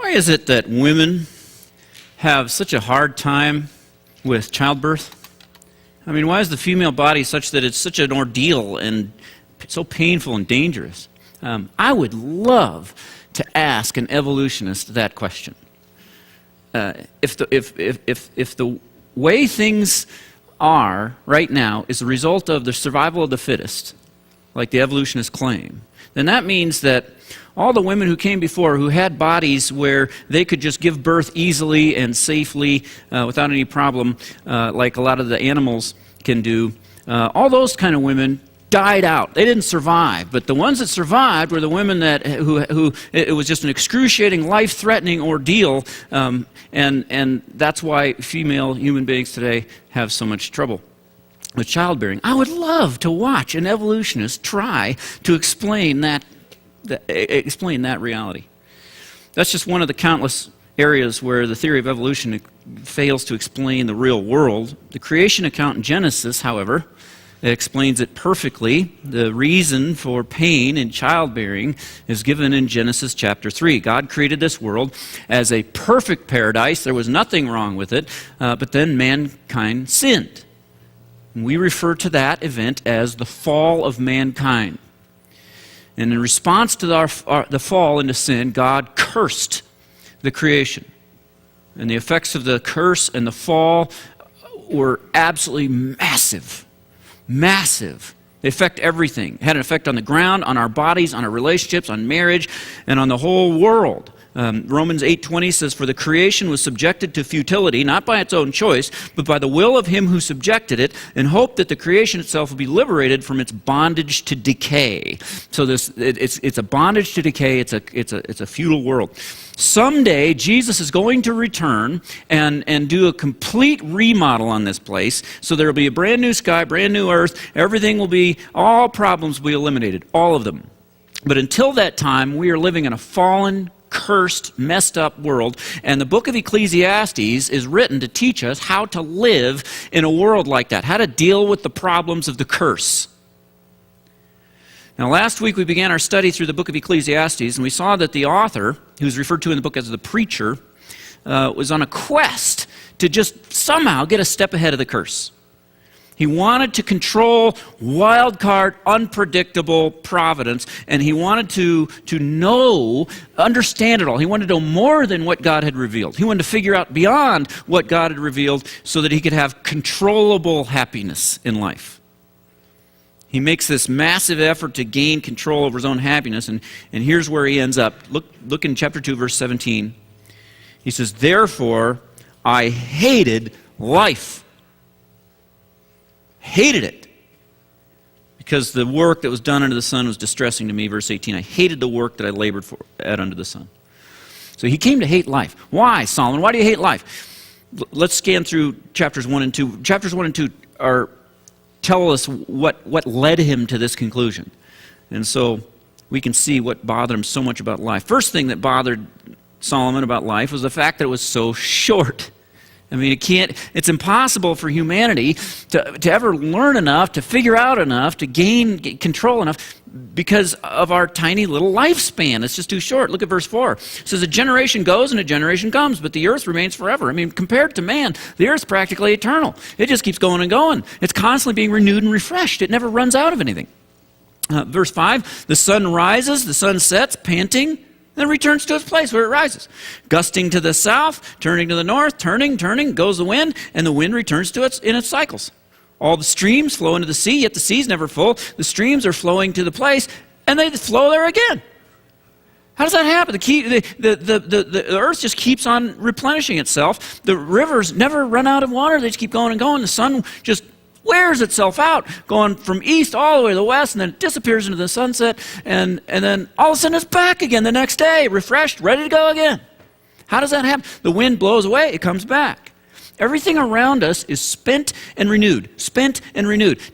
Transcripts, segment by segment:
Why is it that women have such a hard time with childbirth? I mean, why is the female body such that it's such an ordeal and so painful and dangerous? I would love to ask an evolutionist that question. If the way things are right now is the result of the survival of the fittest, like the evolutionists claim, then that means that all the women who came before, who had bodies where they could just give birth easily and safely without any problem, like a lot of the animals can do, all those kind of women died out. They didn't survive. But the ones that survived were the women who it was just an excruciating, life-threatening ordeal, and that's why female human beings today have so much trouble with childbearing. I would love to watch an evolutionist try to explain that reality. That's just one of the countless areas where the theory of evolution fails to explain the real world. The creation account in Genesis, however, explains it perfectly. The reason for pain in childbearing is given in Genesis chapter 3. God created this world as a perfect paradise. There was nothing wrong with it, but then mankind sinned. We refer to that event as the fall of mankind. And in response to the fall into sin, God cursed the creation. And the effects of the curse and the fall were absolutely massive. Massive. They affect everything. It had an effect on the ground, on our bodies, on our relationships, on marriage, and on the whole world. Romans 8:20 says, "For the creation was subjected to futility, not by its own choice, but by the will of him who subjected it, in hope that the creation itself will be liberated from its bondage to decay." So it's a bondage to decay. It's a futile world. Someday Jesus is going to return and do a complete remodel on this place. So there will be a brand new sky, brand new earth. Everything will be, all problems will be eliminated, all of them. But until that time, we are living in a fallen, cursed, messed up world, and the book of Ecclesiastes is written to teach us how to live in a world like that, how to deal with the problems of the curse. Now, last week we began our study through the book of Ecclesiastes, and we saw that the author, who's referred to in the book as the preacher, was on a quest to just somehow get a step ahead of the curse. He wanted to control wild card, unpredictable providence, and he wanted to understand it all. He wanted to know more than what God had revealed. He wanted to figure out beyond what God had revealed so that he could have controllable happiness in life. He makes this massive effort to gain control over his own happiness, and here's where he ends up. Look in chapter 2, verse 17. He says, "Therefore I hated life." Hated it. Because the work that was done under the sun was distressing to me. Verse 18, I hated the work that I labored at under the sun. So he came to hate life. Why, Solomon? Why do you hate life? Let's scan through chapters 1 and 2. Chapters 1 and 2 tell us what led him to this conclusion. And so we can see what bothered him so much about life. First thing that bothered Solomon about life was the fact that it was so short. I mean, it's impossible for humanity to ever learn enough, to figure out enough, to gain control enough because of our tiny little lifespan. It's just too short. Look at verse 4. It says, "A generation goes and a generation comes, but the earth remains forever." I mean, compared to man, the earth's practically eternal. It just keeps going and going. It's constantly being renewed and refreshed. It never runs out of anything. Verse 5, "The sun rises, the sun sets, panting, then returns to its place where it rises. Gusting to the south, turning to the north, turning, goes the wind, and the wind returns to in its cycles. All the streams flow into the sea, yet the sea is never full. The streams are flowing to the place, and they flow there again." How does that happen? The earth just keeps on replenishing itself. The rivers never run out of water. They just keep going and going. The sun just wears itself out, going from east all the way to the west, and then it disappears into the sunset, and then all of a sudden it's back again the next day, refreshed, ready to go again. How does that happen? The wind blows away, it comes back. Everything around us is spent and renewed,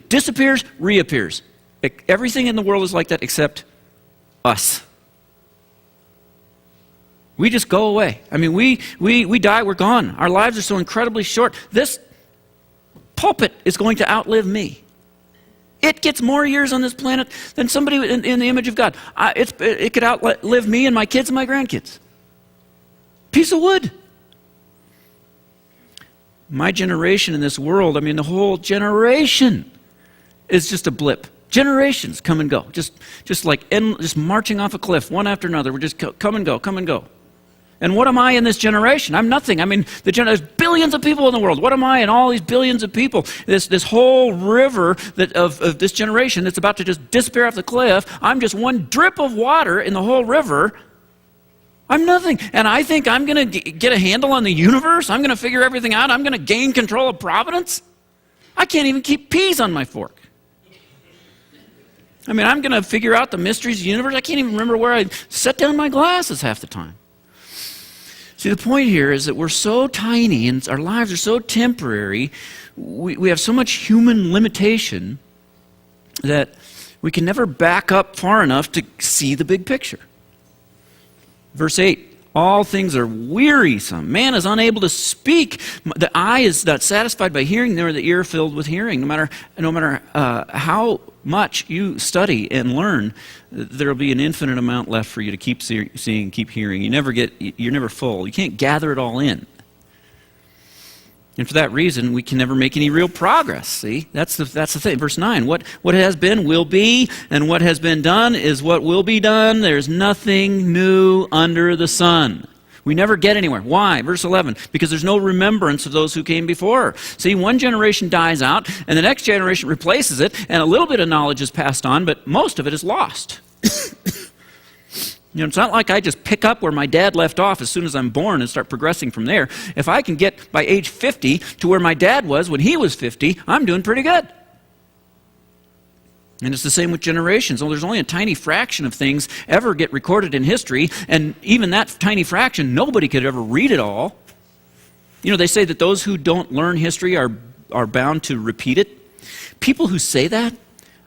disappears, reappears. Everything in the world is like that except us. We just go away. I mean, we die, we're gone. Our lives are so incredibly short. This pulpit is going to outlive me. It gets more years on this planet than somebody in the image of God. It could outlive me and my kids and my grandkids. Piece of wood. My generation in this world, I mean, the whole generation is just a blip. Generations come and go, just marching off a cliff, one after another. We're just come and go, come and go. And what am I in this generation? I'm nothing. I mean, there's billions of people in the world. What am I in all these billions of people? This whole river of this generation that's about to just disappear off the cliff. I'm just one drip of water in the whole river. I'm nothing. And I think I'm going to get a handle on the universe. I'm going to figure everything out. I'm going to gain control of providence. I can't even keep peas on my fork. I mean, I'm going to figure out the mysteries of the universe. I can't even remember where I set down my glasses half the time. See, the point here is that we're so tiny and our lives are so temporary. We have so much human limitation that we can never back up far enough to see the big picture. Verse 8, all things are wearisome. Man is unable to speak. The eye is not satisfied by hearing, nor the ear filled with hearing. No matter how much you study and learn, there will be an infinite amount left for you to keep seeing, keep hearing. You're never full. You can't gather it all in. And for that reason, we can never make any real progress. See, that's the thing. Verse 9, what has been will be, and what has been done is what will be done. There's nothing new under the sun. We never get anywhere. Why? Verse 11, because there's no remembrance of those who came before. See, one generation dies out, and the next generation replaces it, and a little bit of knowledge is passed on, but most of it is lost. You know, it's not like I just pick up where my dad left off as soon as I'm born and start progressing from there. If I can get by age 50 to where my dad was when he was 50, I'm doing pretty good. And it's the same with generations. There's only a tiny fraction of things ever get recorded in history, and even that tiny fraction, nobody could ever read it all. You know, they say that those who don't learn history are bound to repeat it. People who say that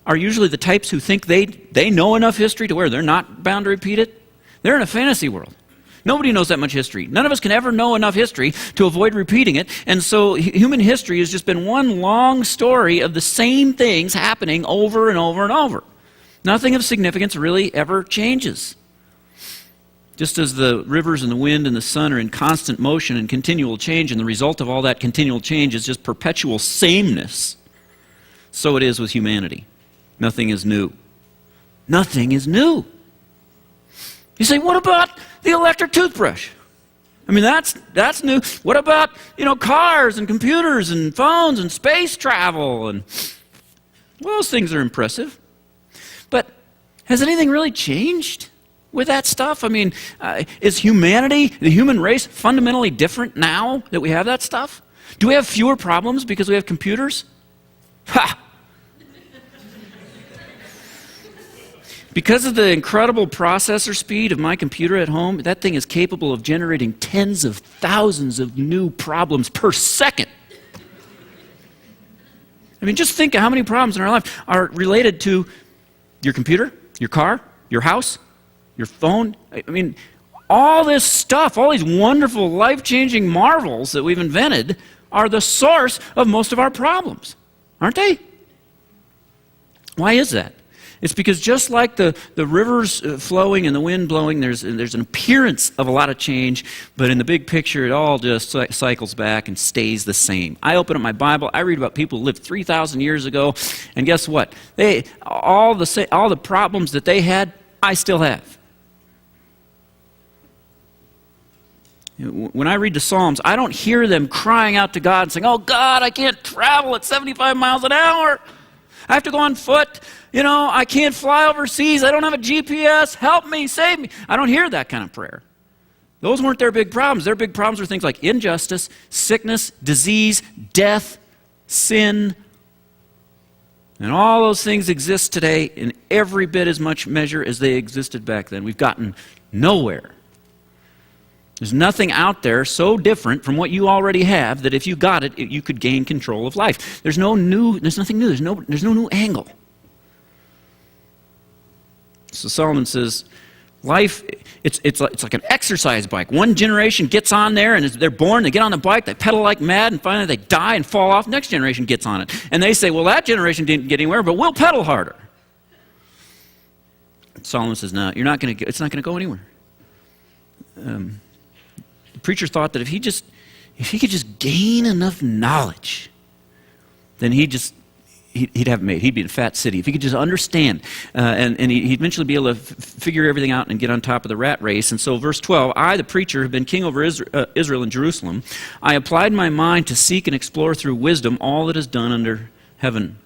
are usually the types who think they know enough history to where they're not bound to repeat it. They're in a fantasy world. Nobody knows that much history. None of us can ever know enough history to avoid repeating it. And so human history has just been one long story of the same things happening over and over and over. Nothing of significance really ever changes. Just as the rivers and the wind and the sun are in constant motion and continual change, and the result of all that continual change is just perpetual sameness, so it is with humanity. Nothing is new. Nothing is new. You say, what about the electric toothbrush? I mean, that's new. What about, cars and computers and phones and space travel? And well, those things are impressive. But has anything really changed with that stuff? I mean, is humanity, the human race, fundamentally different now that we have that stuff? Do we have fewer problems because we have computers? Ha! Because of the incredible processor speed of my computer at home, that thing is capable of generating tens of thousands of new problems per second. I mean, just think of how many problems in our life are related to your computer, your car, your house, your phone. I mean, all this stuff, all these wonderful, life-changing marvels that we've invented are the source of most of our problems, aren't they? Why is that? It's because just like the rivers flowing and the wind blowing, there's an appearance of a lot of change, but in the big picture, it all just cycles back and stays the same. I open up my Bible, I read about people who lived 3,000 years ago, and guess what? All the problems that they had, I still have. When I read the Psalms, I don't hear them crying out to God and saying, "Oh God, I can't travel at 75 miles an hour. I have to go on foot. I can't fly overseas. I don't have a GPS. Help me, save me." I don't hear that kind of prayer. Those weren't their big problems. Their big problems were things like injustice, sickness, disease, death, sin. And all those things exist today in every bit as much measure as they existed back then. We've gotten nowhere. There's nothing out there so different from what you already have that if you got it, you could gain control of life. There's nothing new. There's no new angle. So Solomon says, life, it's like an exercise bike. One generation gets on there, and they're born, they get on the bike, they pedal like mad, and finally they die and fall off. Next generation gets on it. And they say, well, that generation didn't get anywhere, but we'll pedal harder. Solomon says, no, it's not going to go anywhere. The preacher thought that if he could just gain enough knowledge, then he'd have it made. He'd be in Fat City. If he could just understand, and he'd eventually be able to figure everything out and get on top of the rat race. And so verse 12, I, the preacher, have been king over Israel and Jerusalem. I applied my mind to seek and explore through wisdom all that is done under heaven.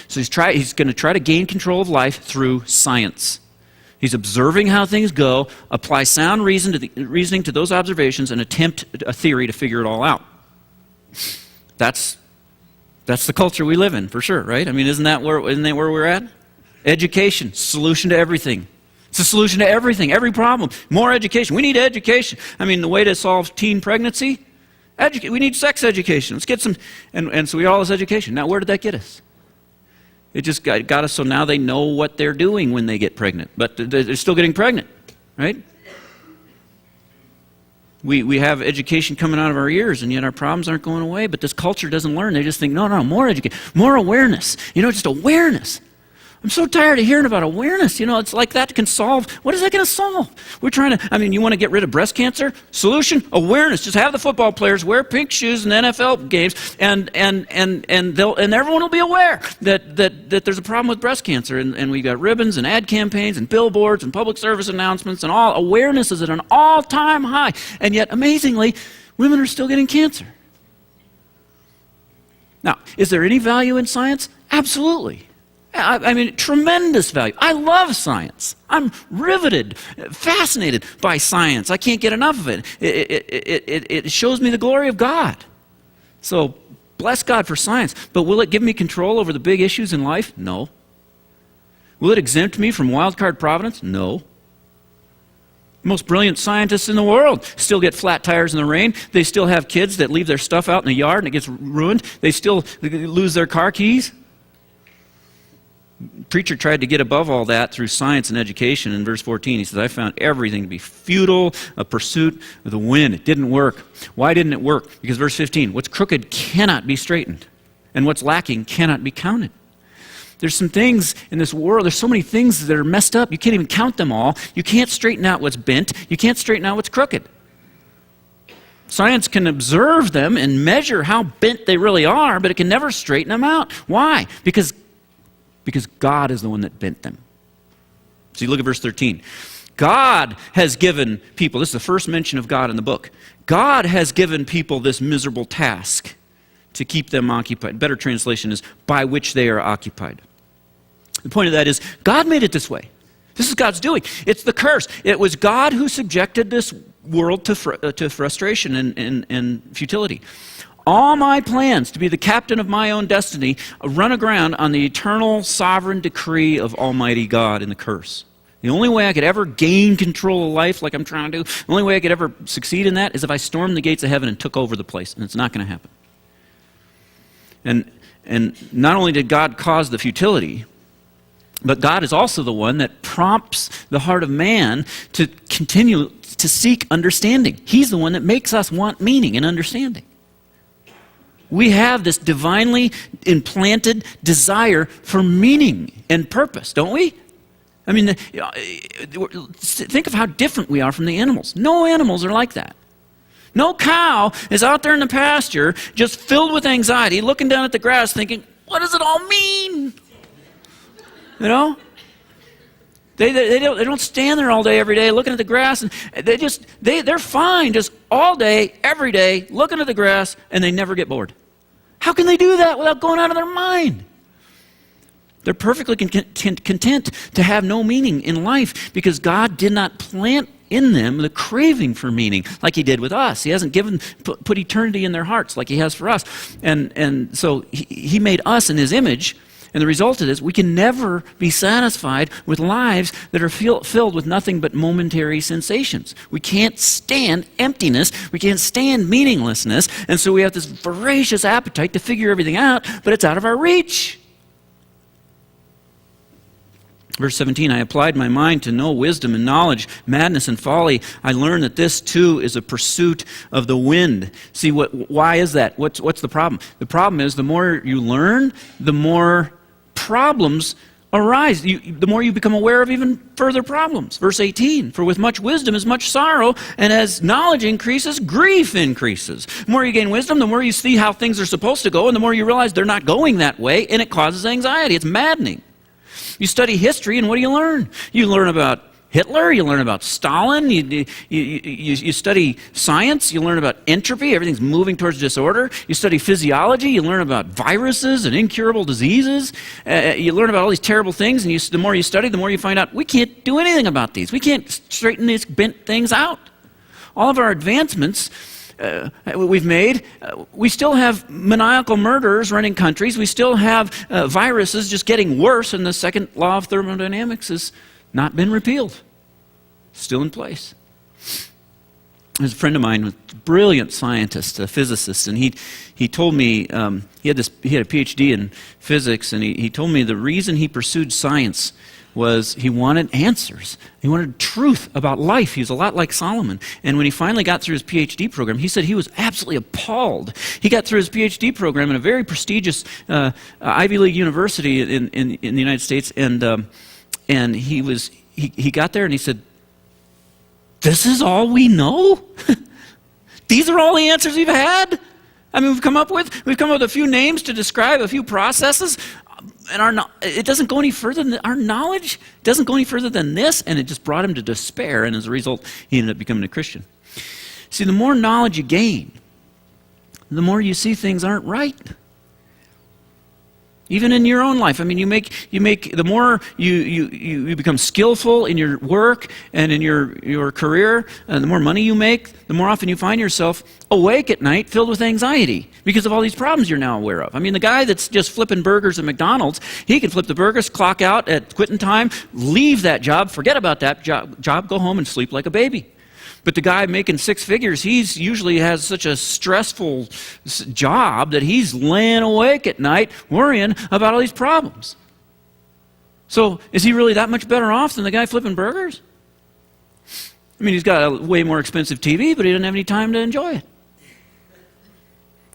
So he's going to try to gain control of life through science. He's observing how things go, apply sound reasoning to those observations, and attempt a theory to figure it all out. That's the culture we live in, for sure, right? I mean, isn't that where we're at? Education, solution to everything. It's a solution to everything, every problem. More education. We need education. I mean, the way to solve teen pregnancy, we need sex education. Let's get some, and so we all have education. Now, where did that get us? It just got us so now they know what they're doing when they get pregnant, but they're still getting pregnant, right? We have education coming out of our ears, and yet our problems aren't going away. But this culture doesn't learn. They just think, no, more education, more awareness. Just awareness. I'm so tired of hearing about awareness. It's like that can solve. What is that going to solve? We're trying to, you want to get rid of breast cancer? Solution? Awareness. Just have the football players wear pink shoes in NFL games, and everyone will be aware that there's a problem with breast cancer. And we've got ribbons and ad campaigns and billboards and public service announcements and all. Awareness is at an all-time high. And yet, amazingly, women are still getting cancer. Now, is there any value in science? Absolutely. Tremendous value. I love science. I'm riveted, fascinated by science. I can't get enough of it. It shows me the glory of God. So, bless God for science. But will it give me control over the big issues in life? No. Will it exempt me from wild card providence? No. The most brilliant scientists in the world still get flat tires in the rain. They still have kids that leave their stuff out in the yard and it gets ruined. They still lose their car keys. Preacher tried to get above all that through science and education. In verse 14, he says, I found everything to be futile, a pursuit of the wind. It didn't work. Why didn't it work? Because verse 15, what's crooked cannot be straightened, and what's lacking cannot be counted. There's some things in this world, there's so many things that are messed up, you can't even count them all. You can't straighten out what's bent. You can't straighten out what's crooked. Science can observe them and measure how bent they really are, but it can never straighten them out. Why? Because God is the one that bent them. See, look at verse 13. God has given people, this is the first mention of God in the book. God has given people this miserable task to keep them occupied. Better translation is, by which they are occupied. The point of that is, God made it this way. This is God's doing. It's the curse. It was God who subjected this world to frustration and futility. All my plans to be the captain of my own destiny run aground on the eternal sovereign decree of Almighty God in the curse. The only way I could ever gain control of life like I'm trying to do, the only way I could ever succeed in that is if I stormed the gates of heaven and took over the place, and it's not going to happen. And not only did God cause the futility, but God is also the one that prompts the heart of man to continue to seek understanding. He's the one that makes us want meaning and understanding. We have this divinely implanted desire for meaning and purpose, don't we? Think of how different we are from the animals. No animals are like that. No cow is out there in the pasture just filled with anxiety, looking down at the grass thinking, what does it all mean? They don't stand there all day, every day, looking at the grass, and they're fine just all day, every day, looking at the grass, and they never get bored. How can they do that without going out of their mind? They're perfectly content to have no meaning in life because God did not plant in them the craving for meaning like He did with us. He hasn't put eternity in their hearts like He has for us. And so He made us in His image. And the result of this, we can never be satisfied with lives that are filled with nothing but momentary sensations. We can't stand emptiness. We can't stand meaninglessness. And so we have this voracious appetite to figure everything out, but it's out of our reach. Verse 17, I applied my mind to know wisdom and knowledge, madness and folly. I learned that this too is a pursuit of the wind. See, why is that? What's the problem? The problem is the more you learn, the more problems arise. The more you become aware of even further problems. Verse 18, for with much wisdom is much sorrow, and as knowledge increases, grief increases. The more you gain wisdom, the more you see how things are supposed to go, and the more you realize they're not going that way, and it causes anxiety. It's maddening. You study history, and what do you learn? You learn about Hitler, you learn about Stalin, you study science, you learn about entropy, everything's moving towards disorder. You study physiology, you learn about viruses and incurable diseases. You learn about all these terrible things, and the more you study, the more you find out we can't do anything about these. We can't straighten these bent things out. All of our advancements we've made, we still have maniacal murderers running countries. We still have viruses just getting worse, and the second law of thermodynamics has not been repealed. Still in place. There's a friend of mine, a brilliant scientist, a physicist, and he told me, he had a PhD in physics, and he told me the reason he pursued science was he wanted answers. He wanted truth about life. He was a lot like Solomon. And when he finally got through his PhD program, he said he was absolutely appalled. He got through his PhD program in a very prestigious Ivy League university in the United States, and he got there and he said, this is all we know? These are all the answers we've had? I mean, we've come up with a few names to describe a few processes, and it doesn't go any further than our knowledge. It doesn't go any further than this, and it just brought him to despair, and as a result, he ended up becoming a Christian. See, the more knowledge you gain, the more you see things aren't right. Even in your own life. I mean, you make the more you become skillful in your work and in your career, and the more money you make, the more often you find yourself awake at night filled with anxiety because of all these problems you're now aware of. I mean, the guy that's just flipping burgers at McDonald's, he can flip the burgers, clock out at quitting time, leave that job, forget about that job, go home and sleep like a baby. But the guy making six figures, he's usually has such a stressful job that he's laying awake at night worrying about all these problems. So is he really that much better off than the guy flipping burgers? I mean, he's got a way more expensive TV, but he doesn't have any time to enjoy it.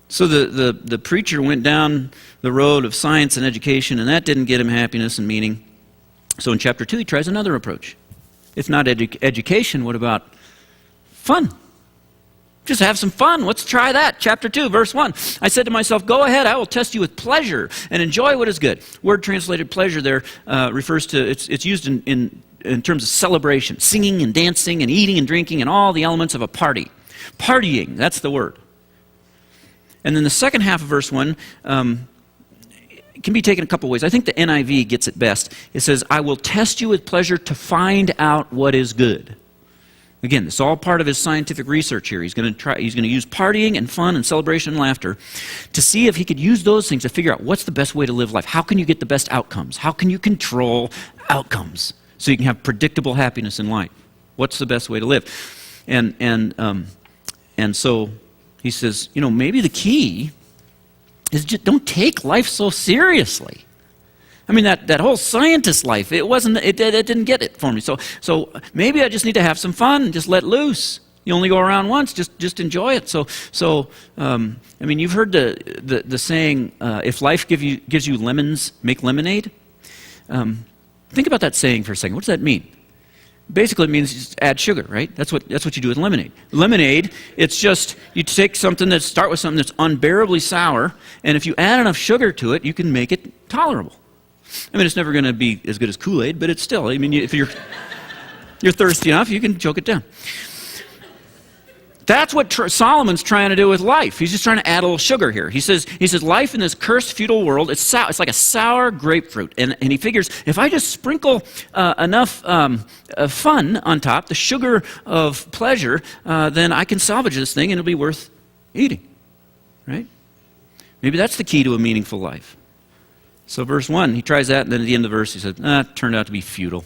So the preacher went down the road of science and education, and that didn't get him happiness and meaning. So in chapter 2, he tries another approach. If not education, what about fun? Just have some fun. Let's try that. Chapter 2, verse 1. I said to myself, go ahead, I will test you with pleasure and enjoy what is good. Word translated pleasure there refers to, it's used in terms of celebration, singing and dancing and eating and drinking and all the elements of a party. Partying, that's the word. And then the second half of verse 1 can be taken a couple ways. I think the NIV gets it best. It says, I will test you with pleasure to find out what is good. Again, this is all part of his scientific research here. He's going to use partying and fun and celebration and laughter to see if he could use those things to figure out what's the best way to live life. How can you get the best outcomes? How can you control outcomes so you can have predictable happiness in life? What's the best way to live? And so he says, maybe the key is just don't take life so seriously. I mean, that whole scientist life, it didn't get it for me. So maybe I just need to have some fun and just let loose. You only go around once, just enjoy it. So I mean, you've heard the saying, if life gives you lemons, make lemonade. Think about that saying for a second. What does that mean? Basically, it means just add sugar, right? That's what you do with lemonade. Lemonade, it's just you take something start with something that's unbearably sour, and if you add enough sugar to it, you can make it tolerable. I mean, it's never going to be as good as Kool-Aid, but it's still, I mean, if you're thirsty enough, you can choke it down. That's what Solomon's trying to do with life. He's just trying to add a little sugar here. He says life in this cursed, futile world, it's sour. It's like a sour grapefruit. And he figures, if I just sprinkle enough fun on top, the sugar of pleasure, then I can salvage this thing and it'll be worth eating. Right? Maybe that's the key to a meaningful life. So verse 1, he tries that, and then at the end of the verse he says, it turned out to be futile.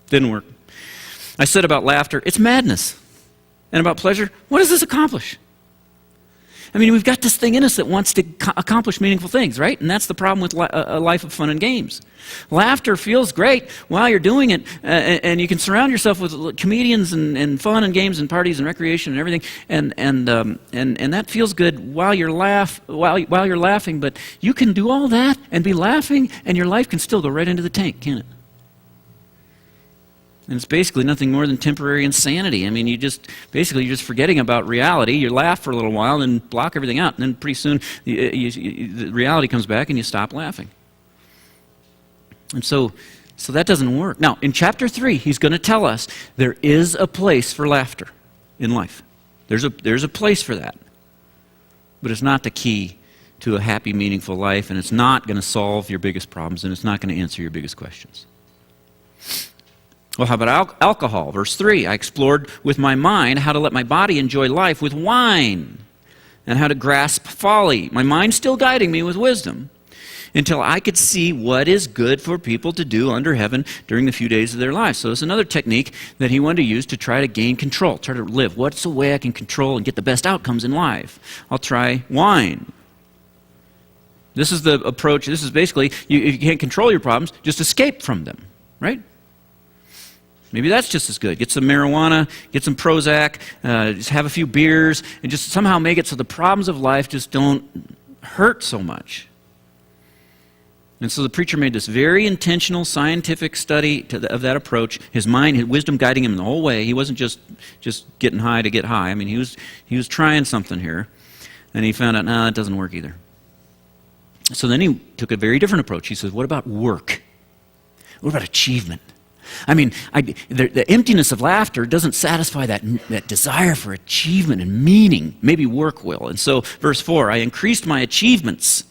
Didn't work. I said about laughter, it's madness. And about pleasure, what does this accomplish? I mean, we've got this thing in us that wants to accomplish meaningful things, right? And that's the problem with a life of fun and games. Laughter feels great while you're doing it, and you can surround yourself with comedians and fun and games and parties and recreation and everything, and that feels good while you're laughing. But you can do all that and be laughing, and your life can still go right into the tank, can't it? And it's basically nothing more than temporary insanity. I mean, you're just forgetting about reality. You laugh for a little while and block everything out. And then pretty soon the reality comes back and you stop laughing. And so that doesn't work. Now, in chapter 3, he's going to tell us there is a place for laughter in life. There's a place for that. But it's not the key to a happy, meaningful life, and it's not going to solve your biggest problems, and it's not going to answer your biggest questions. Well, how about alcohol? Verse 3, I explored with my mind how to let my body enjoy life with wine and how to grasp folly, my mind still guiding me with wisdom, until I could see what is good for people to do under heaven during the few days of their lives. So it's another technique that he wanted to use to try to gain control, try to live. What's the way I can control and get the best outcomes in life? I'll try wine. This is the approach. This is basically, if you can't control your problems, just escape from them, right? Maybe that's just as good. Get some marijuana, get some Prozac, just have a few beers, and just somehow make it so the problems of life just don't hurt so much. And so the preacher made this very intentional scientific study of that approach. His mind, his wisdom guiding him the whole way. He wasn't just getting high to get high. I mean, he was trying something here, and he found out, no, that doesn't work either. So then he took a very different approach. He says, what about work? What about achievement? I mean, the emptiness of laughter doesn't satisfy that desire for achievement and meaning. Maybe work will. And so, verse 4, I increased my achievements.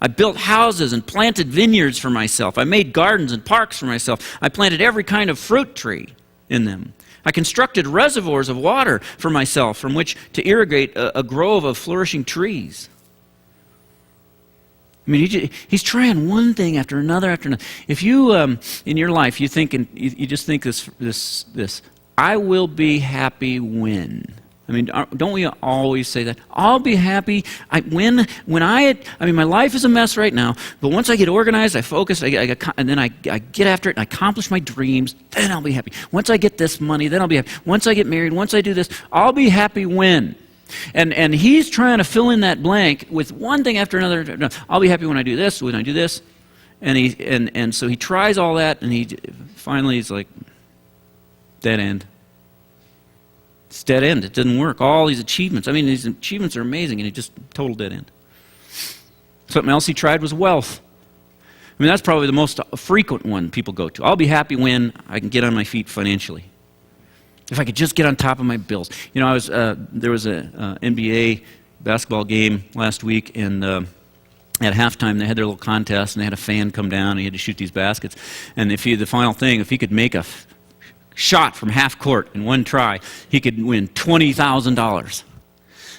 I built houses and planted vineyards for myself. I made gardens and parks for myself. I planted every kind of fruit tree in them. I constructed reservoirs of water for myself from which to irrigate a grove of flourishing trees. I mean, he's trying one thing after another after another. If you, in your life, you just think this, I will be happy when. I mean, don't we always say that? I'll be happy when I mean, my life is a mess right now, but once I get organized, I focus, and then I get after it and I accomplish my dreams, then I'll be happy. Once I get this money, then I'll be happy. Once I get married, once I do this, I'll be happy when. And he's trying to fill in that blank with one thing after another. No, I'll be happy when I do this, and so he tries all that, and finally he's like, dead end. It's dead end. It didn't work. All these achievements. I mean, these achievements are amazing, and he just total dead end. Something else he tried was wealth. I mean, that's probably the most frequent one people go to. I'll be happy when I can get on my feet financially. If I could just get on top of my bills. You know, there was a NBA basketball game last week, and at halftime they had their little contest, and they had a fan come down, and he had to shoot these baskets. And the final thing, if he could make a shot from half court in one try, he could win $20,000.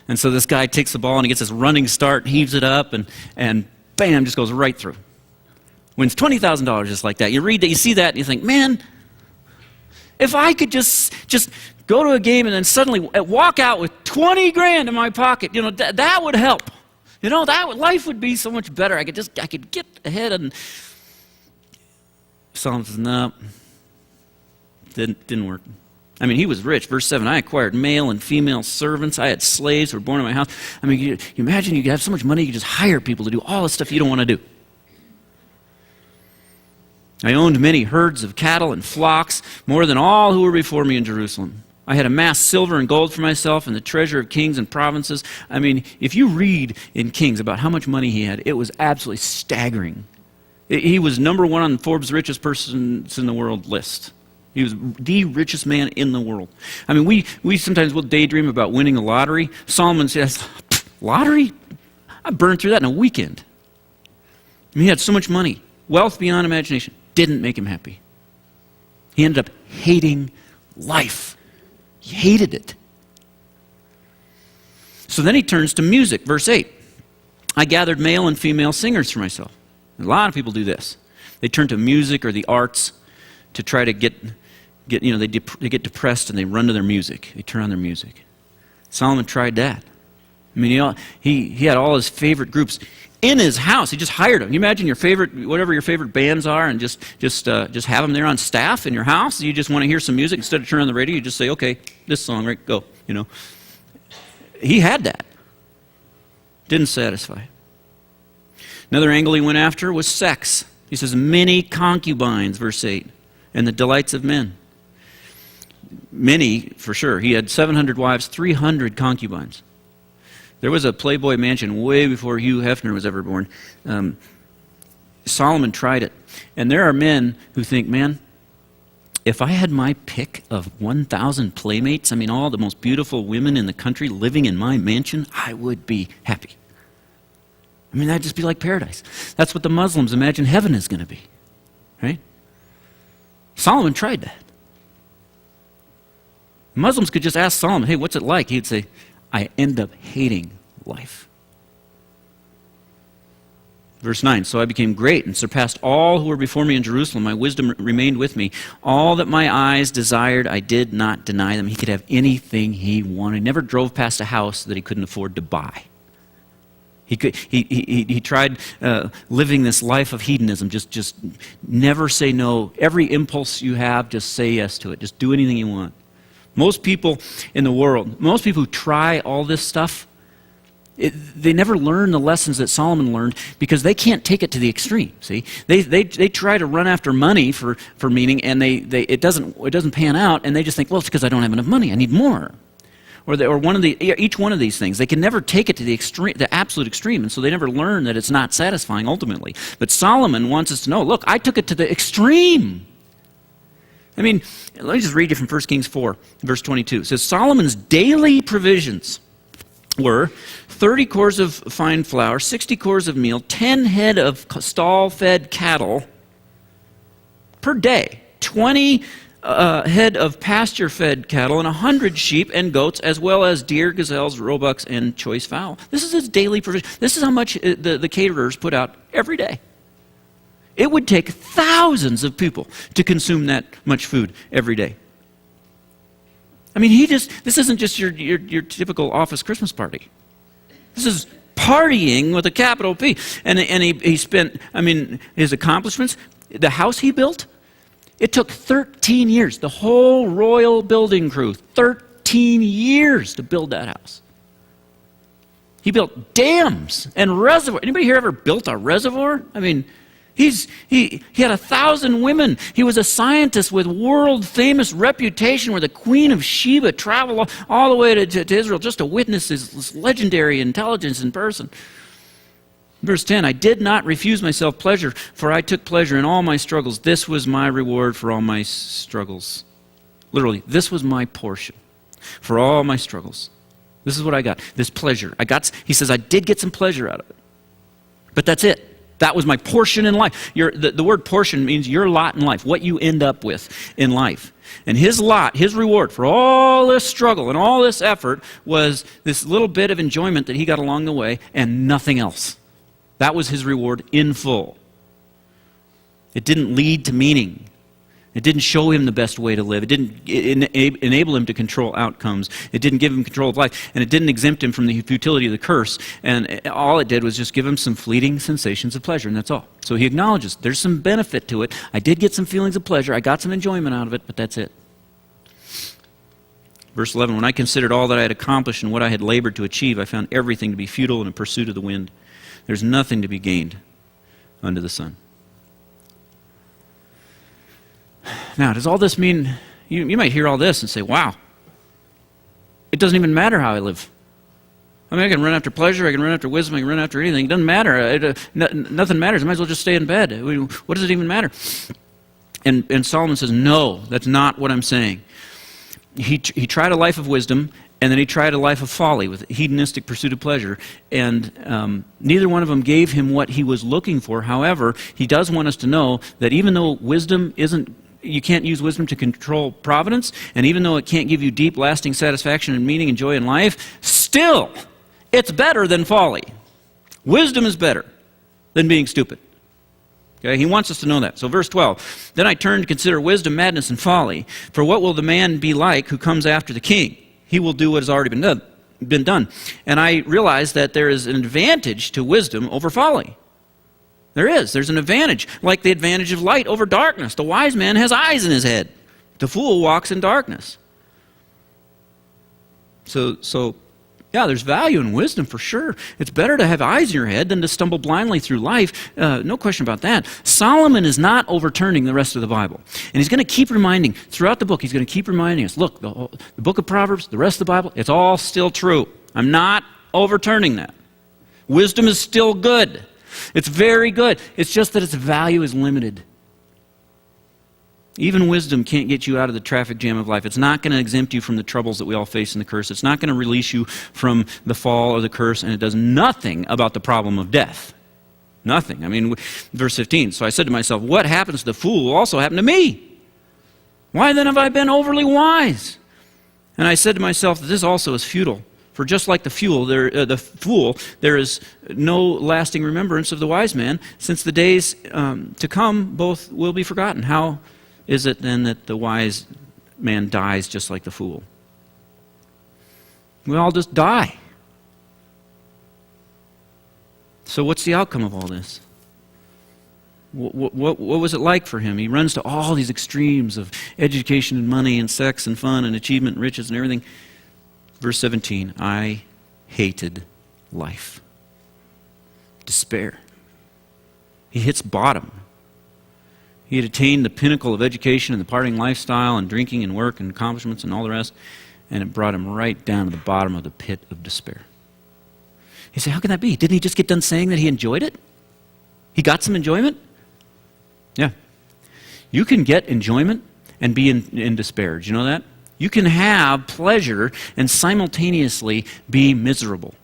And so this guy takes the ball, and he gets this running start, heaves it up, and bam, just goes right through. Wins $20,000 just like that. You read that, you see that, and you think, man, if I could just go to a game and then suddenly walk out with 20 grand in my pocket, you know, that would help. You know, life would be so much better. I could get ahead. And Solomon says, no, didn't work. I mean, he was rich. Verse 7, I acquired male and female servants. I had slaves who were born in my house. I mean, you imagine you could have so much money, you could just hire people to do all the stuff you don't want to do. I owned many herds of cattle and flocks, more than all who were before me in Jerusalem. I had amassed silver and gold for myself and the treasure of kings and provinces. I mean, if you read in Kings about how much money he had, it was absolutely staggering. He was number one on Forbes' richest persons in the world list. He was the richest man in the world. I mean, we sometimes will daydream about winning the lottery. Solomon says, lottery? I burned through that in a weekend. I mean, he had so much money. Wealth beyond imagination. Didn't make him happy. He ended up hating life. He hated it. So then he turns to music, verse 8. I gathered male and female singers for myself. A lot of people do this. They turn to music or the arts to try to get you know, they get depressed and they run to their music. They turn on their music. Solomon tried that. I mean, he had all his favorite groups in his house. He just hired them. You imagine your favorite, whatever your favorite bands are, and just have them there on staff in your house. You just want to hear some music. Instead of turning on the radio, you just say, okay, this song, right, go, you know. He had that. Didn't satisfy. Another angle he went after was sex. He says, many concubines, verse 8, and the delights of men. Many, for sure. He had 700 wives, 300 concubines. There was a Playboy mansion way before Hugh Hefner was ever born. Solomon tried it. And there are men who think, man, if I had my pick of 1,000 playmates, I mean, all the most beautiful women in the country living in my mansion, I would be happy. I mean, that'd just be like paradise. That's what the Muslims imagine heaven is going to be, right? Solomon tried that. Muslims could just ask Solomon, hey, what's it like? He'd say, I end up hating life. Verse 9, so I became great and surpassed all who were before me in Jerusalem. My wisdom remained with me. All that my eyes desired, I did not deny them. He could have anything he wanted. He never drove past a house that he couldn't afford to buy. He tried living this life of hedonism. Just never say no. Every impulse you have, just say yes to it. Just do anything you want. Most people in the world, most people who try all this stuff, they never learn the lessons that Solomon learned because they can't take it to the extreme. See, they try to run after money for meaning, and it doesn't pan out, and they just think, well, it's because I don't have enough money. I need more. Or each one of these things, they can never take it to the extreme, the absolute extreme, and so they never learn that it's not satisfying ultimately. But Solomon wants us to know, look, I took it to the extreme. I mean, let me just read you from 1 Kings 4, verse 22. It says, Solomon's daily provisions were 30 cores of fine flour, 60 cores of meal, 10 head of stall-fed cattle per day, 20 head of pasture-fed cattle, and 100 sheep and goats, as well as deer, gazelles, roebucks, and choice fowl. This is his daily provision. This is how much the caterers put out every day. It would take thousands of people to consume that much food every day. I mean, this isn't just your typical office Christmas party. This is partying with a capital P. And he spent, I mean, his accomplishments, the house he built, it took 13 years. The whole royal building crew, 13 years to build that house. He built dams and reservoirs. Anybody here ever built a reservoir? I mean, he had 1,000 women. He was a scientist with world-famous reputation where the Queen of Sheba traveled all the way to Israel just to witness his legendary intelligence in person. Verse 10, I did not refuse myself pleasure, for I took pleasure in all my struggles. This was my reward for all my struggles. Literally, this was my portion for all my struggles. This is what I got, this pleasure. He says, I did get some pleasure out of it. But that's it. That was my portion in life. The word portion means your lot in life, what you end up with in life. And his lot, his reward for all this struggle and all this effort was this little bit of enjoyment that he got along the way and nothing else. That was his reward in full. It didn't lead to meaning. It didn't show him the best way to live. It didn't enable him to control outcomes. It didn't give him control of life. And it didn't exempt him from the futility of the curse. And all it did was just give him some fleeting sensations of pleasure, and that's all. So he acknowledges there's some benefit to it. I did get some feelings of pleasure. I got some enjoyment out of it, but that's it. Verse 11, when I considered all that I had accomplished and what I had labored to achieve, I found everything to be futile and a pursuit of the wind. There's nothing to be gained under the sun. Now, does all this mean, you might hear all this and say, wow, it doesn't even matter how I live. I mean, I can run after pleasure, I can run after wisdom, I can run after anything. It doesn't matter. Nothing matters. I might as well just stay in bed. I mean, what does it even matter? And Solomon says, no, that's not what I'm saying. He tried a life of wisdom, and then he tried a life of folly with hedonistic pursuit of pleasure. And neither one of them gave him what he was looking for. However, he does want us to know that even though wisdom isn't, you can't use wisdom to control providence, and even though it can't give you deep, lasting satisfaction and meaning and joy in life, still, it's better than folly. Wisdom is better than being stupid. Okay, he wants us to know that. So verse 12, then I turned to consider wisdom, madness, and folly. For what will the man be like who comes after the king? He will do what has already been done. been done. And I realized that there is an advantage to wisdom over folly. There's an advantage, like the advantage of light over darkness. The wise man has eyes in his head. The fool walks in darkness. So yeah, there's value in wisdom for sure. It's better to have eyes in your head than to stumble blindly through life. No question about that. Solomon is not overturning the rest of the Bible. And he's going to keep reminding, throughout the book, he's going to keep reminding us, look, the book of Proverbs, the rest of the Bible, it's all still true. I'm not overturning that. Wisdom is still good. It's very good. It's just that its value is limited. Even wisdom can't get you out of the traffic jam of life. It's not going to exempt you from the troubles that we all face in the curse. It's not going to release you from the fall or the curse, and it does nothing about the problem of death. Nothing. I mean, verse 15, so I said to myself, what happens to the fool will also happen to me. Why then have I been overly wise? And I said to myself that this also is futile. For just like the fool, there is no lasting remembrance of the wise man, since the days to come both will be forgotten. How is it then that the wise man dies just like the fool? We all just die. So what's the outcome of all this? What was it like for him? He runs to all these extremes of education and money and sex and fun and achievement and riches and everything. Verse 17, I hated life. Despair. He hits bottom. He had attained the pinnacle of education and the partying lifestyle and drinking and work and accomplishments and all the rest, and it brought him right down to the bottom of the pit of despair. You say, how can that be? Didn't he just get done saying that he enjoyed it? He got some enjoyment? Yeah. You can get enjoyment and be in despair. Do you know that? You can have pleasure and simultaneously be miserable.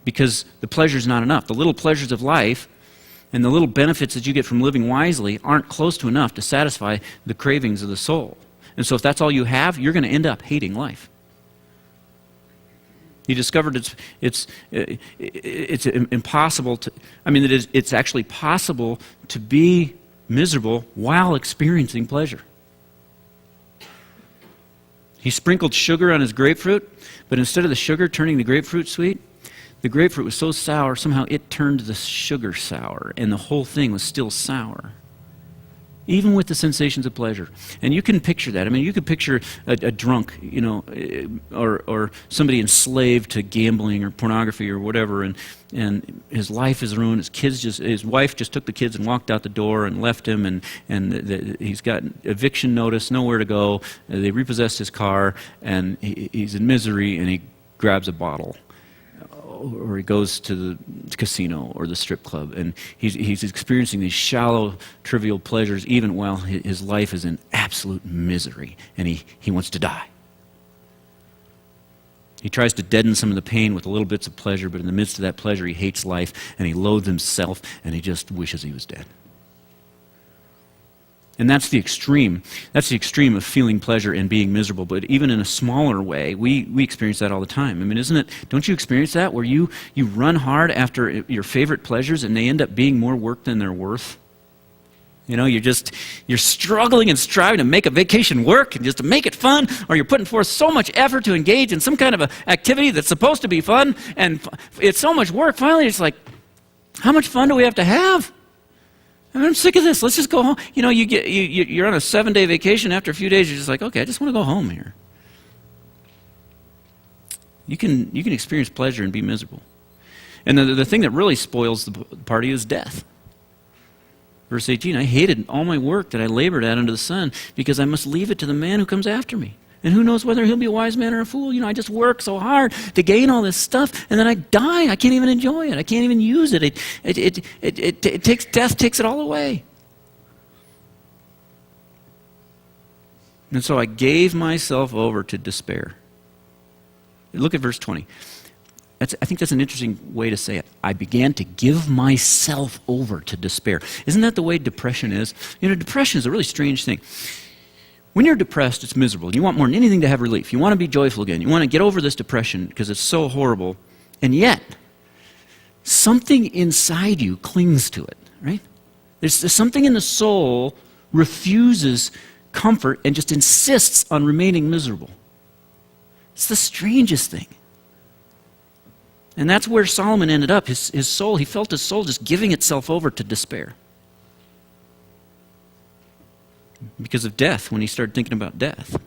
Because the pleasure is not enough. The little pleasures of life and the little benefits that you get from living wisely aren't close to enough to satisfy the cravings of the soul. And so if that's all you have, you're going to end up hating life. He discovered it's impossible to, it's actually possible to be miserable while experiencing pleasure. He sprinkled sugar on his grapefruit, but instead of the sugar turning the grapefruit sweet, the grapefruit was so sour, somehow it turned the sugar sour, and the whole thing was still sour, even with the sensations of pleasure. And you can picture that. I mean, you could picture a drunk, or somebody enslaved to gambling or pornography or whatever, and his life is ruined. His wife just took the kids and walked out the door and left him, and he's got eviction notice, nowhere to go. They repossessed his car, and he's in misery, and he grabs a bottle. Or he goes to the casino or the strip club, and he's experiencing these shallow, trivial pleasures even while his life is in absolute misery, and he wants to die. He tries to deaden some of the pain with little bits of pleasure, but in the midst of that pleasure, he hates life, and he loathes himself, and he just wishes he was dead. And that's the extreme. That's the extreme of feeling pleasure and being miserable. But even in a smaller way, we experience that all the time. I mean, isn't it? Don't you experience that where you run hard after your favorite pleasures and they end up being more work than they're worth? You're struggling and striving to make a vacation work and just to make it fun, or you're putting forth so much effort to engage in some kind of an activity that's supposed to be fun, and it's so much work. Finally, it's like, how much fun do we have to have? I'm sick of this. Let's just go home. You're on a 7-day vacation. After a few days, you're just like, okay, I just want to go home here. You can experience pleasure and be miserable. And the thing that really spoils the party is death. Verse 18, I hated all my work that I labored at under the sun, because I must leave it to the man who comes after me. And who knows whether he'll be a wise man or a fool. I just work so hard to gain all this stuff, and then I die. I can't even enjoy it. I can't even use it. Death takes it all away. And so I gave myself over to despair. Look at verse 20. I think that's an interesting way to say it. I began to give myself over to despair. Isn't that the way depression is? Depression is a really strange thing. When you're depressed, it's miserable. You want more than anything to have relief. You want to be joyful again. You want to get over this depression because it's so horrible. And yet, something inside you clings to it, right? There's something in the soul refuses comfort and just insists on remaining miserable. It's the strangest thing. And that's where Solomon ended up. His soul, he felt his soul just giving itself over to despair. Because of death, when he started thinking about death.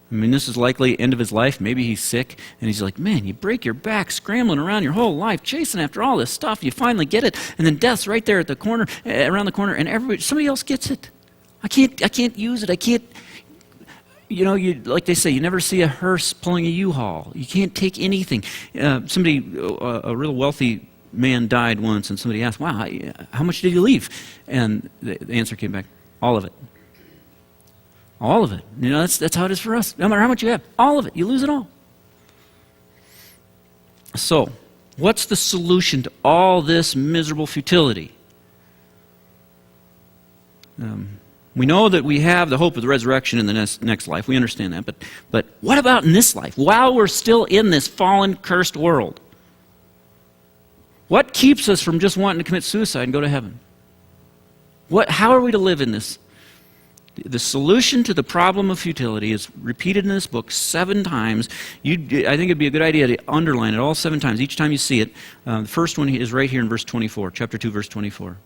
I mean, this is likely end of his life. Maybe he's sick, and he's like, man, you break your back scrambling around your whole life, chasing after all this stuff. You finally get it, and then death's right there at the corner, around the corner, and somebody else gets it. I can't use it. I can't. Like they say, you never see a hearse pulling a U-Haul. You can't take anything. A real wealthy man died once, and somebody asked, wow, how much did he leave? And the answer came back, all of it. All of it. That's how it is for us. No matter how much you have, all of it. You lose it all. So, what's the solution to all this miserable futility? We know that we have the hope of the resurrection in the next life. We understand that. But what about in this life? While we're still in this fallen, cursed world, what keeps us from just wanting to commit suicide and go to heaven? How are we to live in this? The solution to the problem of futility is repeated in this book 7 times. I think it'd be a good idea to underline it all 7 times. Each time you see it, the first one is right here in verse 24, chapter 2, verse 24.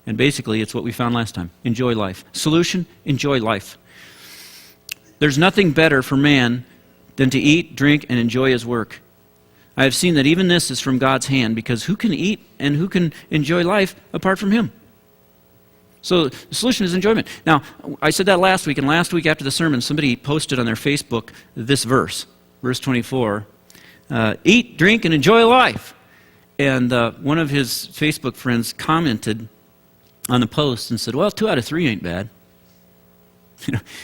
And basically, it's what we found last time. Enjoy life. Solution, enjoy life. There's nothing better for man than to eat, drink, and enjoy his work. I have seen that even this is from God's hand, because who can eat and who can enjoy life apart from him? So the solution is enjoyment. Now, I said that last week, and last week after the sermon, somebody posted on their Facebook this verse, verse 24, eat, drink, and enjoy life. And one of his Facebook friends commented on the post and said, well, 2 out of 3 ain't bad.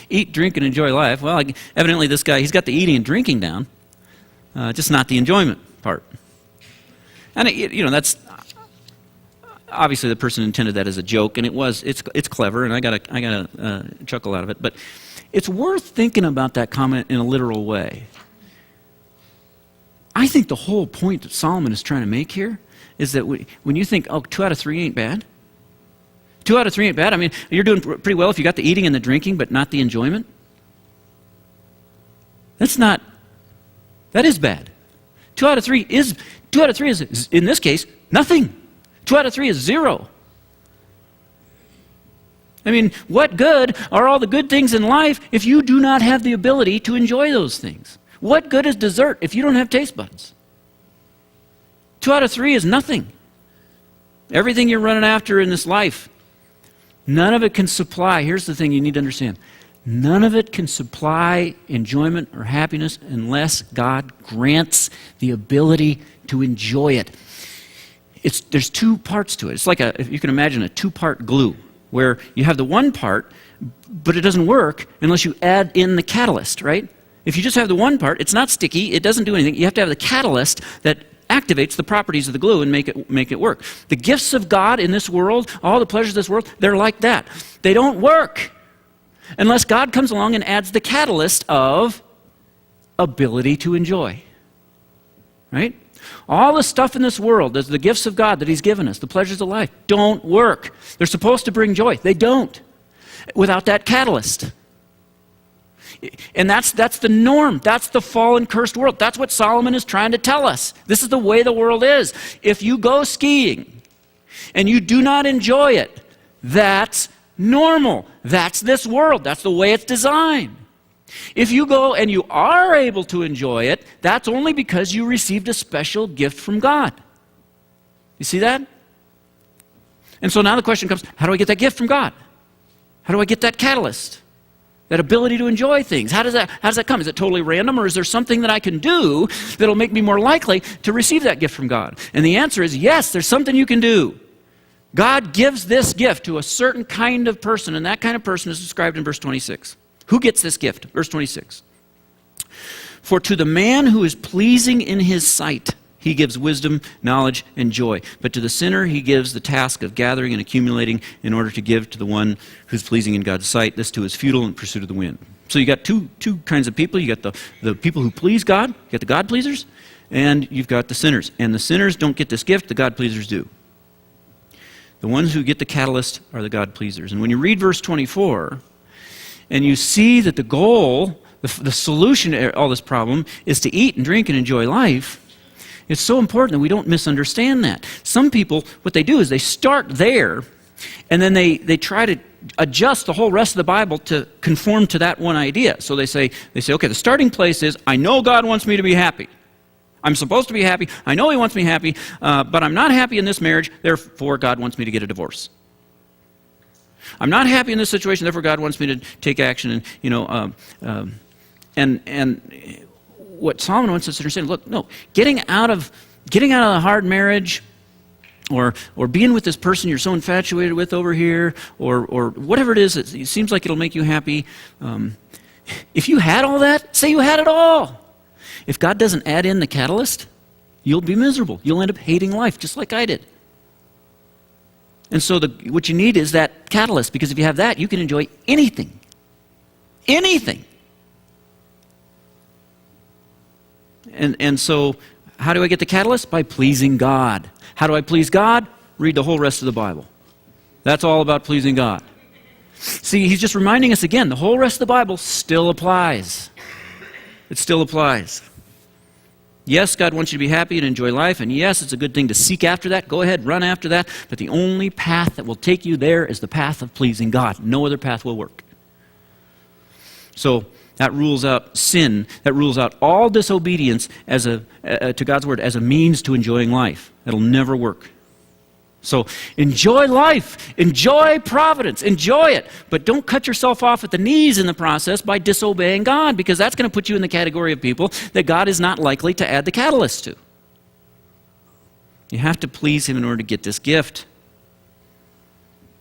Eat, drink, and enjoy life. Well, evidently this guy, he's got the eating and drinking down, just not the enjoyment part. And that's obviously the person intended that as a joke, and it's clever, and I got a chuckle out of it. But it's worth thinking about that comment in a literal way. I think the whole point that Solomon is trying to make here is that when you think, 2 out of 3 ain't bad. 2 out of 3 ain't bad. I mean, you're doing pretty well if you got the eating and the drinking, but not the enjoyment. That is bad. 2 out of 3 is, in this case, nothing. 2 out of 3 is 0. I mean, what good are all the good things in life if you do not have the ability to enjoy those things? What good is dessert if you don't have taste buds? 2 out of 3 is nothing. Everything you're running after in this life, none of it can supply. Here's the thing you need to understand. None of it can supply enjoyment or happiness unless God grants the ability to enjoy it. There's 2 parts to it. It's like if you can imagine a 2-part glue, where you have the one part, but it doesn't work unless you add in the catalyst, right? If you just have the one part, it's not sticky, it doesn't do anything. You have to have the catalyst that activates the properties of the glue and make it work. The gifts of God in this world, all the pleasures of this world, they're like that. They don't work unless God comes along and adds the catalyst of ability to enjoy. Right? All the stuff in this world, the gifts of God that He's given us, the pleasures of life, don't work. They're supposed to bring joy. They don't. Without that catalyst. And that's the norm. That's the fallen, cursed world. That's what Solomon is trying to tell us. This is the way the world is. If you go skiing and you do not enjoy it, that's normal. That's this world. That's the way it's designed. If you go and you are able to enjoy it, that's only because you received a special gift from God. You see that? And so now the question comes, how do I get that gift from God? How do I get that catalyst? That ability to enjoy things. How does that come? Is it totally random, or is there something that I can do that'll make me more likely to receive that gift from God? And the answer is yes, there's something you can do. God gives this gift to a certain kind of person, and that kind of person is described in verse 26. Who gets this gift? Verse 26. For to the man who is pleasing in his sight, he gives wisdom, knowledge, and joy. But to the sinner, he gives the task of gathering and accumulating in order to give to the one who's pleasing in God's sight. This too is futile in pursuit of the wind. So you got two kinds of people. You got the people who please God, you got the God pleasers, and you've got the sinners. And the sinners don't get this gift, the God pleasers do. The ones who get the catalyst are the God pleasers. And when you read verse 24, and you see that the goal the solution to all this problem is to eat and drink and enjoy life, it's so important that we don't misunderstand that. Some people, what they do is they start there, and then they try to adjust the whole rest of the Bible to conform to that one idea. So they say, okay, the starting place is, I know God wants me to be happy. I'm supposed to be happy. I know He wants me happy, but I'm not happy in this marriage, therefore God wants me to get a divorce. I'm not happy in this situation, therefore God wants me to take action. And what Solomon wants us to understand, look, no, getting out of a hard marriage, or being with this person you're so infatuated with over here, or whatever it is, it seems like it'll make you happy. If you had all that, say you had it all. If God doesn't add in the catalyst, you'll be miserable. You'll end up hating life, just like I did. And so what you need is that catalyst, because if you have that, you can enjoy anything. Anything. And so, how do I get the catalyst? By pleasing God. How do I please God? Read the whole rest of the Bible. That's all about pleasing God. See, he's just reminding us again, the whole rest of the Bible still applies. It still applies. Yes, God wants you to be happy and enjoy life, and yes, it's a good thing to seek after that. Go ahead, run after that. But the only path that will take you there is the path of pleasing God. No other path will work. So that rules out sin. That rules out all disobedience to God's word as a means to enjoying life. That'll never work. So enjoy life, enjoy providence, enjoy it, but don't cut yourself off at the knees in the process by disobeying God, because that's going to put you in the category of people that God is not likely to add the catalyst to. You have to please Him in order to get this gift.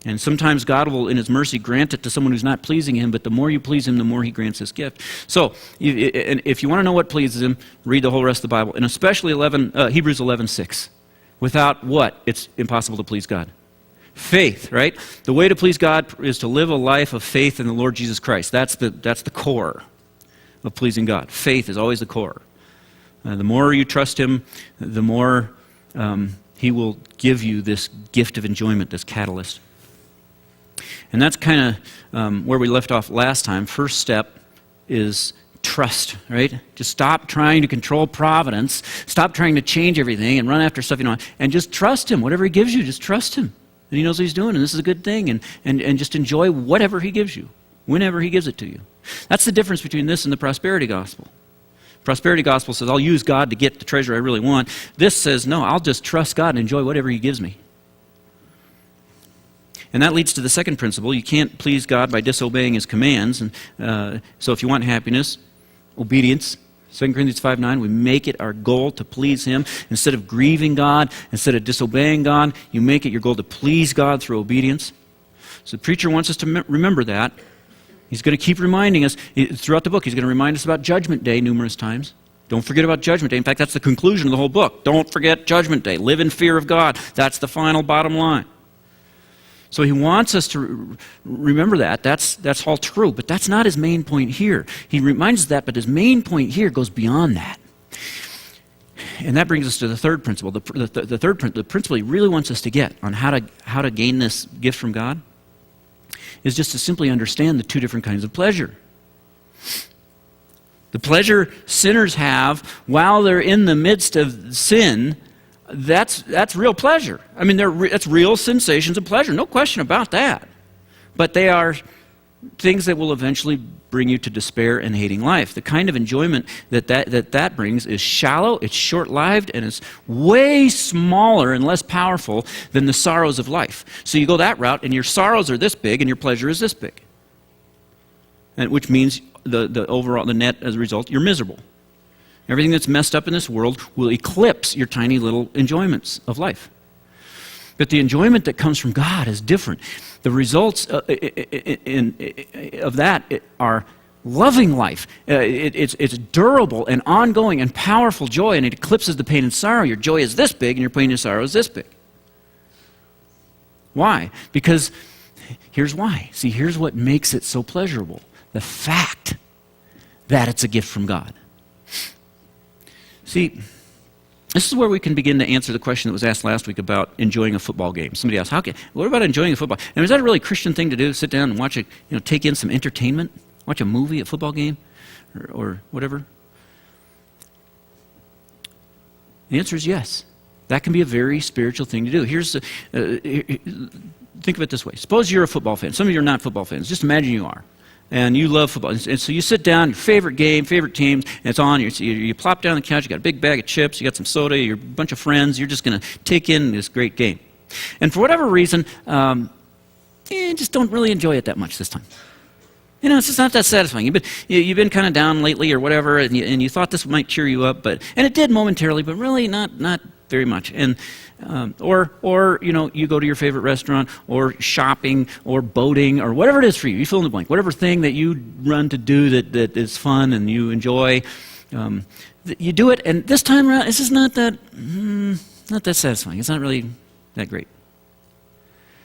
And sometimes God will, in His mercy, grant it to someone who's not pleasing Him, but the more you please Him, the more He grants this gift. So, if you want to know what pleases Him, read the whole rest of the Bible, and especially Hebrews 11:6. Without what? It's impossible to please God. Faith, right? The way to please God is to live a life of faith in the Lord Jesus Christ. That's the core of pleasing God. Faith is always the core. The more you trust Him, the more He will give you this gift of enjoyment, this catalyst. And that's kind of where we left off last time. First step is trust, right? Just stop trying to control providence. Stop trying to change everything and run after stuff you know, and just trust Him. Whatever He gives you, just trust Him. And He knows what He's doing, and this is a good thing. And just enjoy whatever He gives you, whenever He gives it to you. That's the difference between this and the prosperity gospel. Prosperity gospel says, I'll use God to get the treasure I really want. This says, no, I'll just trust God and enjoy whatever He gives me. And that leads to the second principle. You can't please God by disobeying His commands. And so if you want happiness, obedience, 2 Corinthians 5:9, we make it our goal to please Him. Instead of grieving God, instead of disobeying God, you make it your goal to please God through obedience. So the preacher wants us to remember that. He's going to keep reminding us throughout the book. He's going to remind us about Judgment Day numerous times. Don't forget about Judgment Day. In fact, that's the conclusion of the whole book. Don't forget Judgment Day. Live in fear of God. That's the final bottom line. So he wants us to remember that. That's all true, but that's not his main point here. He reminds us that, but his main point here goes beyond that. And that brings us to the third principle. The principle he really wants us to get on how to gain this gift from God is just to simply understand the two different kinds of pleasure. The pleasure sinners have while they're in the midst of sin, that's real pleasure. I mean, that's real sensations of pleasure, no question about that. But they are things that will eventually bring you to despair and hating life. The kind of enjoyment that brings is shallow, it's short-lived, and it's way smaller and less powerful than the sorrows of life. So you go that route, and your sorrows are this big, and your pleasure is this big. And which means the net as a result, you're miserable. Everything that's messed up in this world will eclipse your tiny little enjoyments of life. But the enjoyment that comes from God is different. The results of that are loving life. It's durable and ongoing and powerful joy, and it eclipses the pain and sorrow. Your joy is this big, and your pain and sorrow is this big. Why? Because here's why. See, here's what makes it so pleasurable. The fact that it's a gift from God. See, this is where we can begin to answer the question that was asked last week about enjoying a football game. Somebody asked, what about enjoying a football? And is that a really Christian thing to do? Sit down and watch take in some entertainment? Watch a movie, a football game? or whatever? The answer is yes. That can be a very spiritual thing to do. Think of it this way. Suppose you're a football fan. Some of you are not football fans. Just imagine you are. And you love football. And so you sit down, your favorite game, favorite teams, and it's on. You plop down on the couch, you got a big bag of chips, you got some soda, you're a bunch of friends, you're just going to take in this great game. And for whatever reason, you just don't really enjoy it that much this time. It's just not that satisfying. You've been kind of down lately or whatever, and you thought this might cheer you up, and it did momentarily, but really not very much. And or you go to your favorite restaurant, or shopping, or boating, or whatever it is for you. You fill in the blank. Whatever thing that you run to do that is fun and you enjoy, you do it. And this time around, it's just not that satisfying. It's not really that great.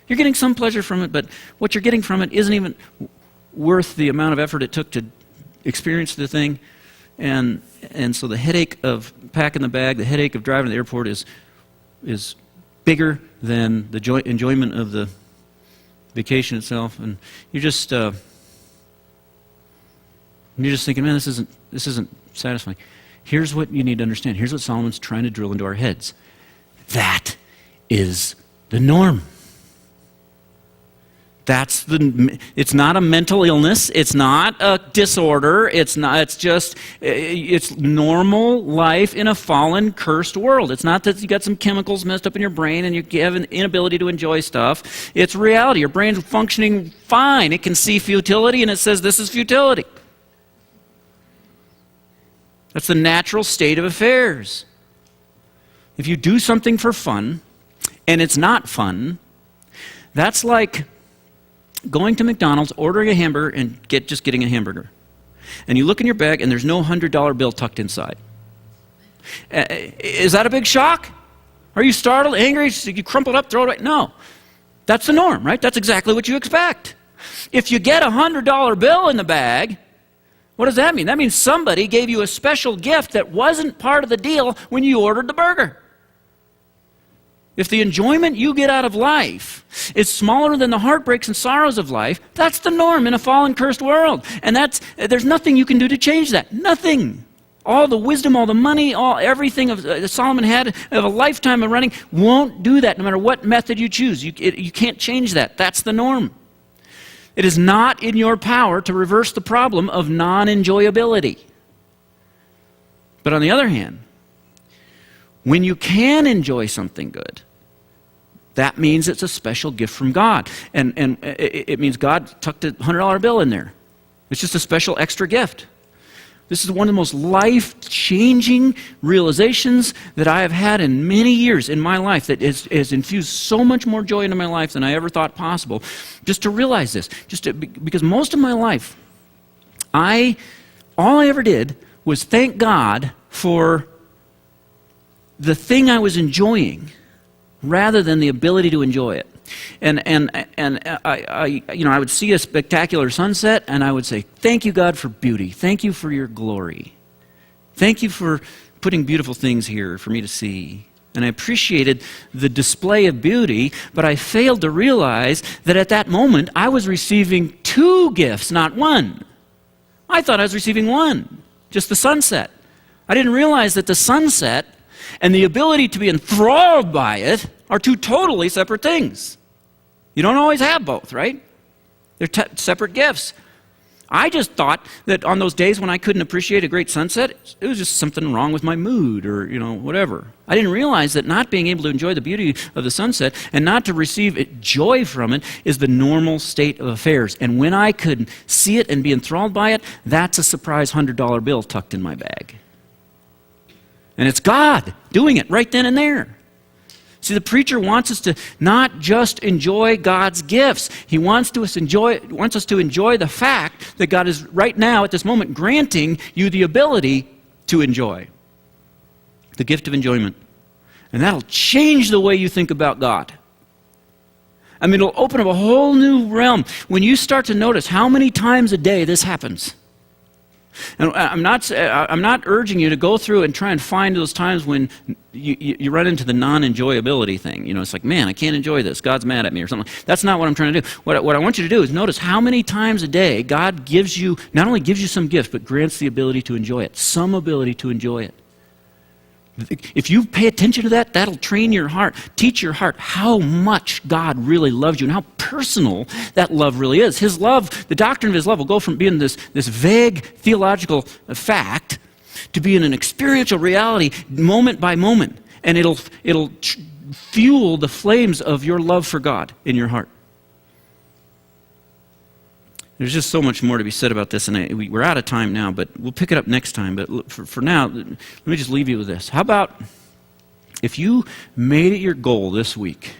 You're getting some pleasure from it, but what you're getting from it isn't even worth the amount of effort it took to experience the thing. And so the headache of packing the bag, the headache of driving to the airport is bigger than the enjoyment of the vacation itself. And you're just thinking, man, this isn't satisfying. Here's what you need to understand. Here's what Solomon's trying to drill into our heads. That is the norm. It's not a mental illness. It's not a disorder. It's normal life in a fallen, cursed world. It's not that you got some chemicals messed up in your brain and you have an inability to enjoy stuff. It's reality. Your brain's functioning fine. It can see futility and it says this is futility. That's the natural state of affairs. If you do something for fun and it's not fun, that's like going to McDonald's, ordering a hamburger, and just getting a hamburger. And you look in your bag, and there's no $100 bill tucked inside. Is that a big shock? Are you startled, angry? You crumple it up, throw it away? No. That's the norm, right? That's exactly what you expect. If you get a $100 bill in the bag, what does that mean? That means somebody gave you a special gift that wasn't part of the deal when you ordered the burger. If the enjoyment you get out of life is smaller than the heartbreaks and sorrows of life, that's the norm in a fallen, cursed world. And there's nothing you can do to change that. Nothing. All the wisdom, all the money, everything that Solomon had of a lifetime of running won't do that no matter what method you choose. You can't change that. That's the norm. It is not in your power to reverse the problem of non-enjoyability. But on the other hand, when you can enjoy something good, that means it's a special gift from God. And it means God tucked a $100 bill in there. It's just a special extra gift. This is one of the most life-changing realizations that I have had in many years in my life that has infused so much more joy into my life than I ever thought possible. Just to realize this. Because most of my life, all I ever did was thank God for the thing I was enjoying rather than the ability to enjoy it. And I would see a spectacular sunset and I would say, thank you, God, for beauty. Thank you for your glory. Thank you for putting beautiful things here for me to see. And I appreciated the display of beauty, but I failed to realize that at that moment I was receiving two gifts, not one. I thought I was receiving one, just the sunset. I didn't realize that the sunset and the ability to be enthralled by it are two totally separate things. You don't always have both, right? They're separate gifts. I just thought that on those days when I couldn't appreciate a great sunset, it was just something wrong with my mood or, whatever. I didn't realize that not being able to enjoy the beauty of the sunset and not to receive joy from it is the normal state of affairs. And when I could see it and be enthralled by it, that's a surprise $100 bill tucked in my bag. And it's God doing it right then and there. See, the preacher wants us to not just enjoy God's gifts. He wants us to enjoy the fact that God is right now, at this moment, granting you the ability to enjoy. The gift of enjoyment. And that'll change the way you think about God. I mean, it'll open up a whole new realm when you start to notice how many times a day this happens. And I'm not urging you to go through and try and find those times when you run into the non-enjoyability thing. You know, it's like, man, I can't enjoy this. God's mad at me or something. That's not what I'm trying to do. What I want you to do is notice how many times a day God gives you, not only gives you some gift, but grants the ability to enjoy it, some ability to enjoy it. If you pay attention to that, that'll train your heart, teach your heart how much God really loves you and how personal that love really is. His love, the doctrine of his love will go from being this vague theological fact to being an experiential reality moment by moment. And it'll fuel the flames of your love for God in your heart. There's just so much more to be said about this, and we're out of time now, but we'll pick it up next time. But for now, let me just leave you with this. How about if you made it your goal this week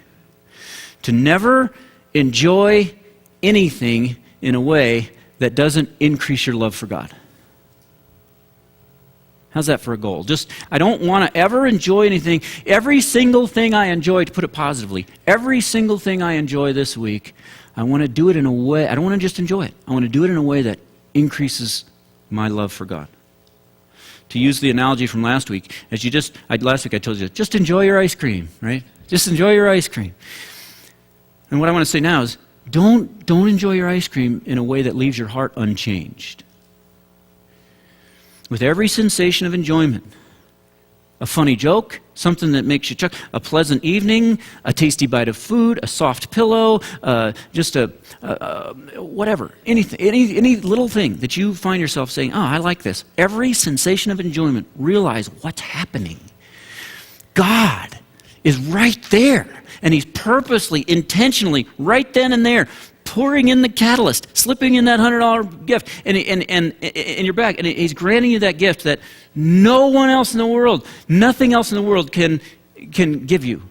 to never enjoy anything in a way that doesn't increase your love for God? How's that for a goal? I don't want to ever enjoy anything. Every single thing I enjoy, to put it positively, every single thing I enjoy this week, I want to do it in a way, I don't want to just enjoy it. I want to do it in a way that increases my love for God. To use the analogy from last week, last week I told you, just enjoy your ice cream, right? Just enjoy your ice cream. And what I want to say now is, don't enjoy your ice cream in a way that leaves your heart unchanged. With every sensation of enjoyment, a funny joke, something that makes you chuckle, a pleasant evening, a tasty bite of food, a soft pillow, just whatever, anything, any little thing that you find yourself saying, oh, I like this. Every sensation of enjoyment, realize what's happening. God is right there, and he's purposely, intentionally, right then and there, pouring in the catalyst, slipping in that $100 gift in your bag, and he's granting you that gift that no one else in the world, nothing else in the world can give you.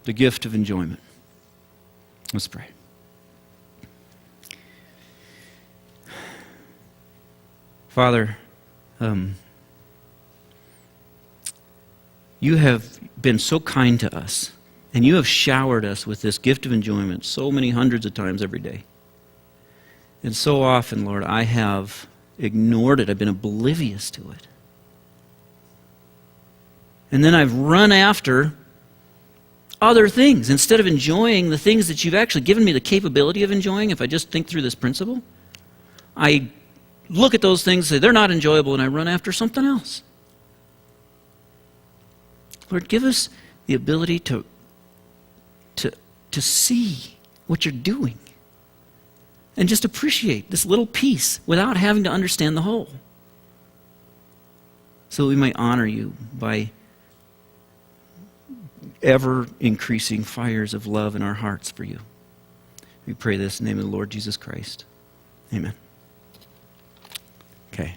The gift of enjoyment. Let's pray. Father, you have been so kind to us. And you have showered us with this gift of enjoyment so many hundreds of times every day. And so often, Lord, I have ignored it. I've been oblivious to it. And then I've run after other things instead of enjoying the things that you've actually given me the capability of enjoying. If I just think through this principle, I look at those things, say they're not enjoyable, and I run after something else. Lord, give us the ability to see what you're doing and just appreciate this little piece without having to understand the whole, so that we might honor you by ever increasing fires of love in our hearts for you. We pray this in the name of the Lord Jesus Christ. Amen. Okay.